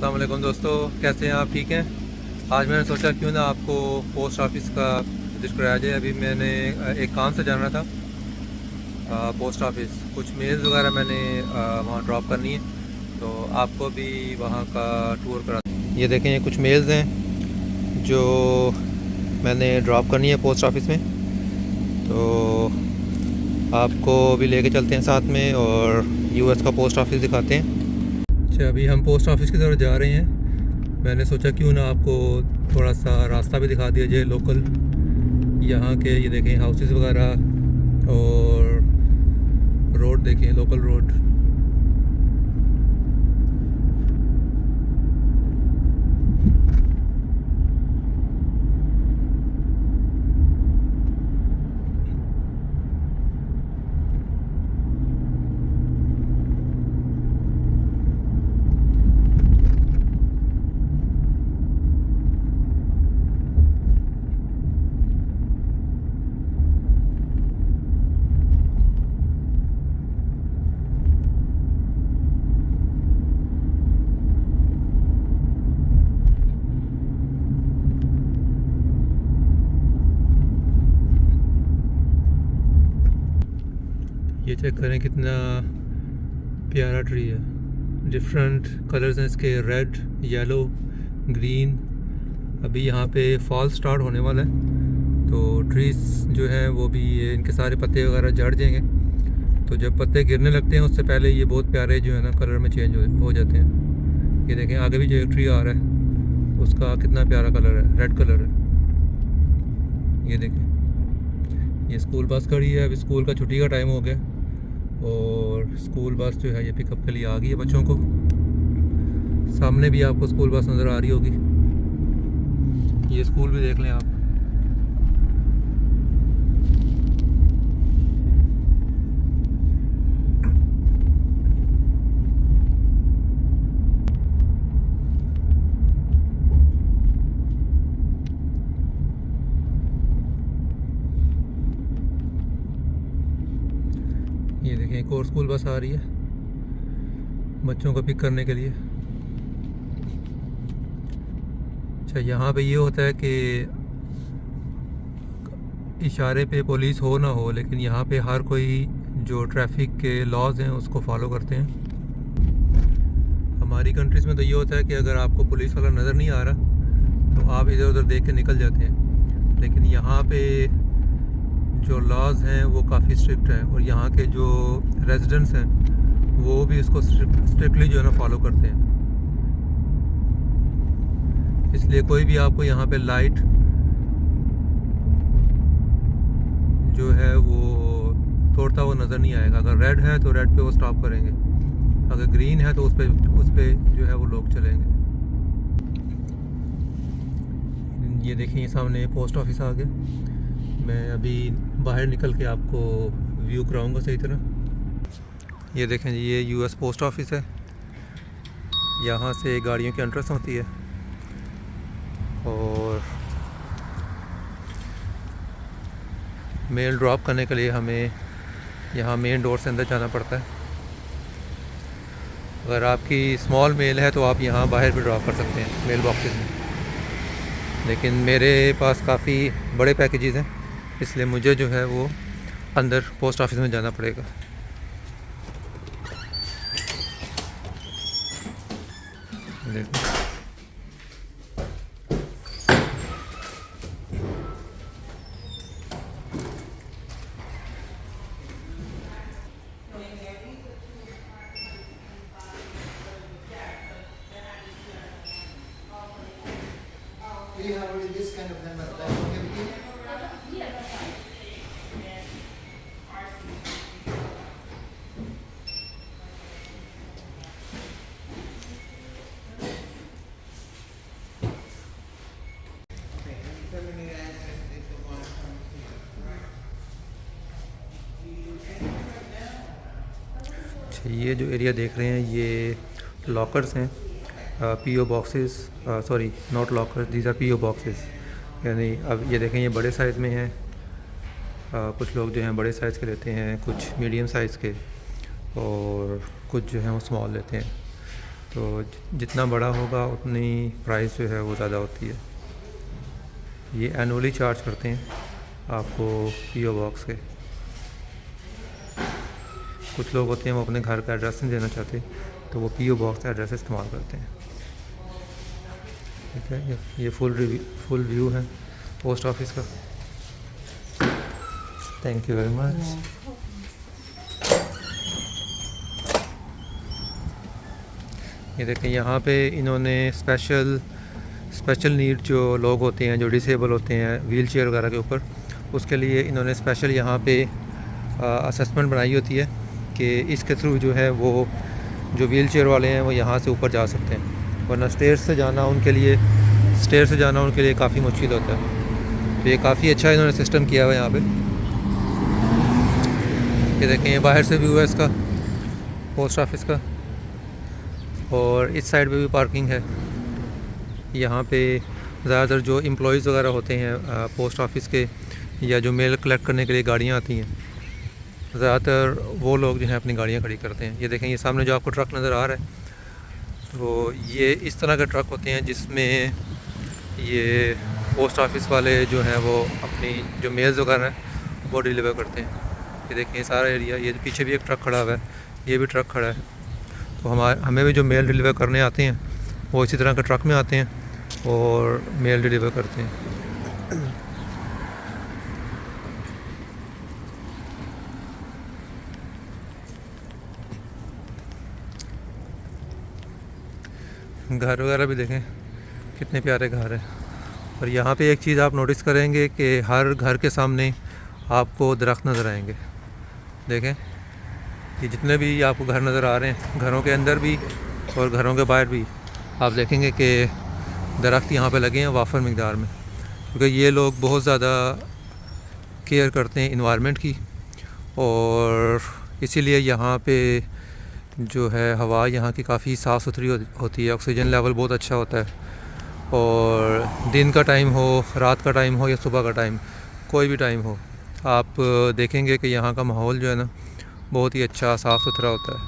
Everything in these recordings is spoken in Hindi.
अस्सलाम वालेकुम दोस्तों, कैसे हैं आप? ठीक हैं। आज मैंने सोचा क्यों ना आपको पोस्ट ऑफिस का विज़िट कराया जाए। अभी मैंने एक काम से जाना था पोस्ट ऑफिस। कुछ मेल्स वगैरह मैंने वहाँ ड्रॉप करनी है, तो आपको भी वहाँ का टूर करा। ये देखें, ये कुछ मेल्स हैं जो मैंने ड्रॉप करनी है पोस्ट ऑफिस में, तो आपको भी लेके चलते हैं साथ में और यूएस का पोस्ट ऑफिस दिखाते हैं। अच्छा, अभी हम पोस्ट ऑफिस की तरफ जा रहे हैं। मैंने सोचा क्यों ना आपको थोड़ा सा रास्ता भी दिखा दिया जाए लोकल यहाँ के। ये देखें हाउसेस वगैरह और रोड देखें, लोकल रोड। ये चेक करें कितना प्यारा ट्री है। डिफरेंट कलर्स हैं इसके, रेड, येलो, ग्रीन। अभी यहाँ पे फॉल स्टार्ट होने वाला है, तो ट्रीज़ जो है वो भी इनके सारे पत्ते वगैरह झड़ जाएंगे। तो जब पत्ते गिरने लगते हैं उससे पहले ये बहुत प्यारे जो है ना कलर में चेंज हो जाते हैं। ये देखें आगे भी जो एक ट्री आ रहा है उसका कितना प्यारा कलर है, रेड कलर है। ये देखें, ये स्कूल बस खड़ी है। अभी स्कूल का छुट्टी का टाइम हो गया और स्कूल बस जो है ये पिकअप के लिए आ गई है बच्चों को। सामने भी आपको स्कूल बस नज़र आ रही होगी। ये स्कूल भी देख लें आप। ये देखें एक और स्कूल बस आ रही है बच्चों को पिक करने के लिए। अच्छा, यहाँ पे ये होता है कि इशारे पे पुलिस हो ना हो, लेकिन यहाँ पे हर कोई जो ट्रैफिक के लॉज हैं उसको फॉलो करते हैं। हमारी कंट्रीज़ में तो ये होता है कि अगर आपको पुलिस वाला नज़र नहीं आ रहा तो आप इधर उधर देख के निकल जाते हैं, लेकिन यहाँ पे जो लॉज हैं वो काफ़ी स्ट्रिक्ट हैं और यहाँ के जो रेजिडेंट्स हैं वो भी इसको स्ट्रिक्टली जो है ना फॉलो करते हैं। इसलिए कोई भी आपको यहाँ पे लाइट जो है वो तोड़ता हुआ नज़र नहीं आएगा। अगर रेड है तो रेड पे वो स्टॉप करेंगे, अगर ग्रीन है तो उस पे जो है वो लोग चलेंगे। ये देखिए सामने पोस्ट ऑफिस आ गया। मैं अभी बाहर निकल के आपको व्यू कराऊंगा सही तरह। ये देखें जी, ये यूएस पोस्ट ऑफिस है। यहाँ से गाड़ियों की एंट्रेंस होती है और मेल ड्रॉप करने के लिए हमें यहाँ मेन डोर से अंदर जाना पड़ता है। अगर आपकी स्मॉल मेल है तो आप यहाँ बाहर भी ड्रॉप कर सकते हैं मेल बॉक्सेस में, लेकिन मेरे पास काफ़ी बड़े पैकेजेस हैं इसलिए मुझे जो है वो अंदर पोस्ट ऑफिस में जाना पड़ेगा। देखो Do you have already this kind of hammer? Like everything? Okay, determining the answer if the one comes here, right? अच्छा, ये जो एरिया देख रहे हैं ये लॉकर्स हैं, PO boxes. Sorry, not lockers, these are PO boxes. यानी अब ये देखें ये बड़े साइज़ में हैं। कुछ लोग जो हैं बड़े साइज़ के लेते हैं, कुछ मीडियम साइज़ के और कुछ जो हैं वो स्मॉल लेते हैं। तो जितना बड़ा होगा उतनी प्राइस जो है वो ज़्यादा होती है। ये एनुअली चार्ज करते हैं आपको पीओ बॉक्स के। कुछ लोग होते हैं वो अपने घर का एड्रेस नहीं देना चाहते, तो वो पीओ बॉक्स का एड्रेस इस्तेमाल करते हैं। ठीक है, ये फुल व्यू है पोस्ट ऑफिस का। Thank you very much. ये देखें, यहाँ पे इन्होंने स्पेशल नीड जो लोग होते हैं, जो डिसेबल होते हैं व्हील चेयर वगैरह के ऊपर, उसके लिए इन्होंने स्पेशल यहाँ पे असेसमेंट बनाई होती है कि इसके थ्रू जो है वो जो व्हील चेयर वाले हैं वो यहाँ से ऊपर जा सकते हैं, वरना स्टेयर्स से जाना उनके लिए काफ़ी मुश्किल होता है। तो ये काफ़ी अच्छा इन्होंने सिस्टम किया हुआ है यहाँ पे। ये देखें, ये बाहर से व्यू है इसका पोस्ट ऑफिस का, और इस साइड पे भी पार्किंग है। यहाँ पे ज़्यादातर जो एम्प्लॉयज़ वगैरह होते हैं पोस्ट ऑफिस के, या जो मेल कलेक्ट करने के लिए गाड़ियाँ आती हैं, ज़्यादातर वो लोग जो हैं अपनी गाड़ियाँ खड़ी करते हैं। ये देखें, ये सामने जो आपको ट्रक नज़र आ रहा है, तो ये इस तरह के ट्रक होते हैं जिसमें ये पोस्ट ऑफिस वाले जो हैं वो अपनी जो मेल्स वगैरह हैं वो डिलीवर करते हैं। ये देखें, ये सारा एरिया, ये पीछे भी एक ट्रक खड़ा हुआ है, ये भी ट्रक खड़ा है। तो हमें भी जो मेल डिलीवर करने आते हैं वो इसी तरह के ट्रक में आते हैं और मेल डिलीवर करते हैं। घर वगैरह भी देखें कितने प्यारे घर हैं। और यहाँ पे एक चीज़ आप नोटिस करेंगे कि हर घर के सामने आपको दरख्त नज़र आएंगे। देखें, कि जितने भी आपको घर नज़र आ रहे हैं, घरों के अंदर भी और घरों के बाहर भी, आप देखेंगे कि दरख्त यहाँ पे लगे हैं वाफर मिक़दार में, क्योंकि ये लोग बहुत ज़्यादा केयर करते हैं इन्वायरमेंट की, और इसीलिए यहाँ पे जो है हवा यहाँ की काफ़ी साफ़ सुथरी होती है, ऑक्सीजन लेवल बहुत अच्छा होता है। और दिन का टाइम हो, रात का टाइम हो या सुबह का टाइम, कोई भी टाइम हो, आप देखेंगे कि यहाँ का माहौल जो है ना बहुत ही अच्छा साफ़ सुथरा होता है,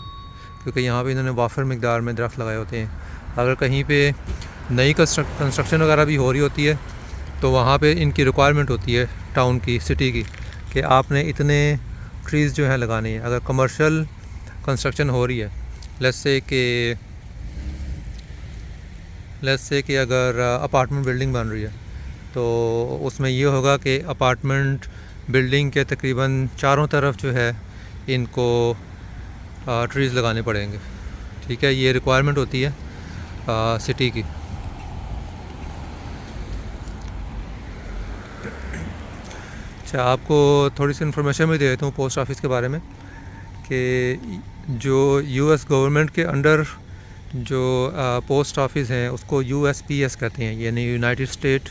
क्योंकि यहाँ पे इन्होंने वाफर मिक़दार में दरख्त लगाए होते हैं। अगर कहीं पे नई कंस्ट्रक्शन वगैरह भी हो रही होती है तो वहाँ पे इनकी रिक्वायरमेंट होती है टाउन की, सिटी की, कि आपने इतने ट्रीज़ जो हैं लगाने हैं। अगर कमर्शियल कंस्ट्रक्शन हो रही है, लेट्स से कि अगर अपार्टमेंट बिल्डिंग बन रही है, तो उसमें ये होगा कि अपार्टमेंट बिल्डिंग के तकरीबन चारों तरफ जो है इनको ट्रीज़ लगाने पड़ेंगे। ठीक है, ये रिक्वायरमेंट होती है सिटी की। अच्छा, आपको थोड़ी सी इन्फॉर्मेशन भी दे देता हूँ पोस्ट ऑफिस के बारे में, कि जो यूएस गवर्नमेंट के अंडर जो पोस्ट ऑफिस हैं उसको यूएसपीएस कहते हैं, यानी यूनाइटेड स्टेट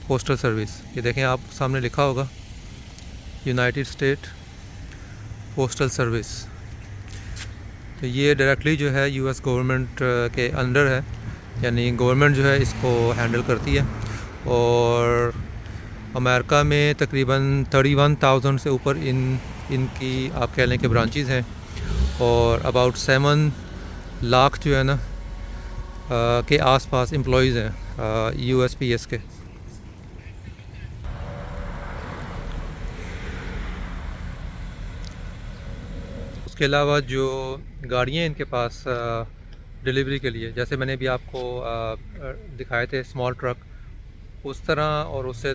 पोस्टल सर्विस। ये देखें, आप सामने लिखा होगा यूनाइटेड स्टेट पोस्टल सर्विस। तो ये डायरेक्टली जो है यूएस गवर्नमेंट के अंडर है, यानी गवर्नमेंट जो है इसको हैंडल करती है। और अमेरिका में तकरीबन 31,000 से ऊपर इनकी आप कह लें कि ब्रांचेज़ हैं, और अबाउट 7 लाख जो है ना के आसपास एम्प्लॉयज़ हैं यूएसपीएस के। उसके अलावा जो गाड़ियाँ इनके पास डिलीवरी के लिए, जैसे मैंने अभी आपको दिखाए थे स्मॉल ट्रक, उस तरह और उससे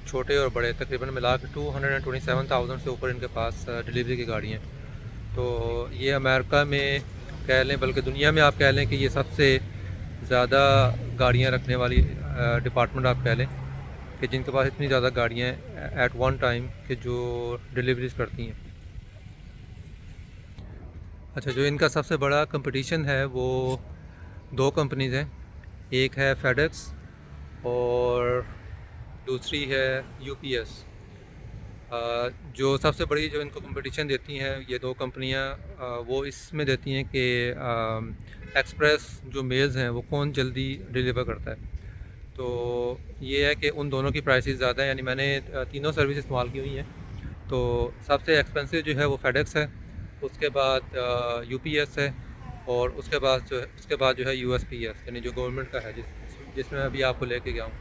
छोटे और बड़े तकरीबन मिला के 227,000 से ऊपर इनके पास डिलीवरी की गाड़ियाँ हैं। तो ये अमेरिका में कह लें, बल्कि दुनिया में आप कह लें कि ये सबसे ज़्यादा गाड़ियाँ रखने वाली डिपार्टमेंट आप कह लें, कि जिनके पास इतनी ज़्यादा गाड़ियाँ हैं एट वन टाइम कि जो डिलीवरीज करती हैं। अच्छा, जो इनका सबसे बड़ा कंपटीशन है वो 2 कंपनीज़ हैं, एक है फेडेक्स और दूसरी है यूपीएस। जो सबसे बड़ी जो इनको कंपटीशन देती हैं ये 2 कंपनियां, वो इसमें देती हैं कि एक्सप्रेस जो मेल्स हैं वो कौन जल्दी डिलीवर करता है। तो ये है कि उन दोनों की प्राइसेस ज़्यादा हैं, यानी मैंने तीनों सर्विस इस्तेमाल की हुई हैं। तो सबसे एक्सपेंसिव जो है वो फेडेक्स है, उसके बाद यूपीएस है, और उसके बाद जो है USPS यानी जो गवर्नमेंट का है जिसमें मैं अभी आपको लेके गया हूँ।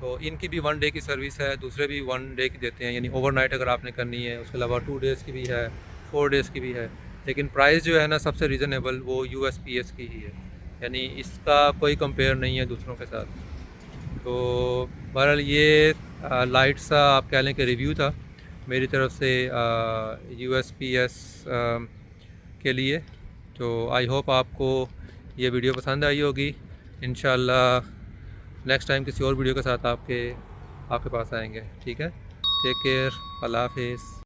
तो इनकी भी 1 डे की सर्विस है, दूसरे भी 1 डे की देते हैं, यानी ओवरनाइट अगर आपने करनी है। उसके अलावा 2 डेज़ की भी है, 4 डेज़ की भी है। लेकिन प्राइस जो है ना सबसे रीज़नेबल वो USPS की ही है, यानी इसका कोई कंपेयर नहीं है दूसरों के साथ। तो बहरहाल ये लाइट सा आप कह लें कि रिव्यू था मेरी तरफ से USPS के लिए। तो आई होप आपको ये वीडियो पसंद आई होगी। इंशाल्लाह नेक्स्ट टाइम किसी और वीडियो के साथ आपके पास आएंगे। ठीक है, टेक केयर, अल्लाह हाफिज़।